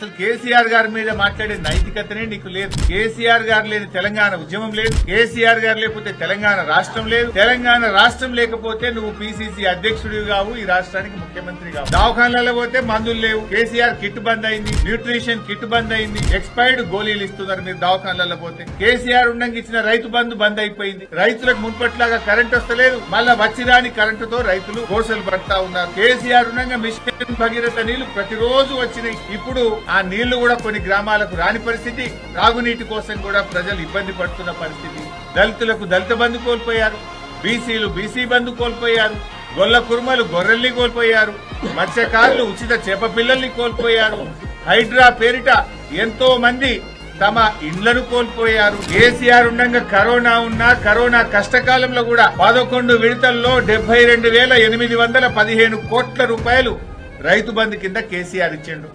అసలు కేసీఆర్ గారి మీద మాట్లాడే నైతికతనే నీకు లేదు. కేసీఆర్ గారు లేని తెలంగాణ ఉద్యమం లేదు. కేసీఆర్ గారు లేకపోతే తెలంగాణ రాష్ట్రం లేదు. తెలంగాణ రాష్ట్రం లేకపోతే నువ్వు పిసిసి అధ్యక్షుడివి కావు, ఈ రాష్ట్రానికి ముఖ్యమంత్రి కావు. దవాఖానాలలో పోతే మందులు లేవు. కేసీఆర్ కిట్ బంద్ అయింది, న్యూట్రిషన్ కిట్ బంద్ అయింది, ఎక్స్పైర్డ్ గోళీలు ఇస్తున్నారు మీరు దవాఖానాలలో పోతే. కేసీఆర్ ఉండంగా ఇచ్చిన రైతు బంధు బంద్ అయిపోయింది. రైతులకు మున్పట్లాగా కరెంట్ వస్తలేదు. మళ్ళా వచ్చిరాని కరెంటుతో రైతులు కోసలు పడతా ఉన్నారు. కేసీఆర్ ఉండగా మిషన్ భగీరథ నీళ్లు ప్రతిరోజు వచ్చినాయి. ఇప్పుడు ఆ నీళ్లు కూడా కొన్ని గ్రామాలకు రాని పరిస్థితి. తాగునీటి కోసం కూడా ప్రజలు ఇబ్బంది పడుతున్న పరిస్థితి. దళితులకు దళిత బంధు కోల్పోయారు, బీసీలు బీసీ బంధు కోల్పోయారు, గొల్ల కుర్మలు గొర్రెల్ని కోల్పోయారు, మత్స్యకారులు ఉచిత చేప పిల్లల్ని కోల్పోయారు. హైడ్రా పేరిట ఎంతో మంది తమ ఇండ్లను కోల్పోయారు. కేసీఆర్ ఉండగా కరోనా ఉన్నా కరోనా కష్టకాలంలో కూడా 11 విడతల్లో 72,815 కోట్ల రూపాయలు రైతు బంధు కింద కేసీఆర్ ఇచ్చిండు.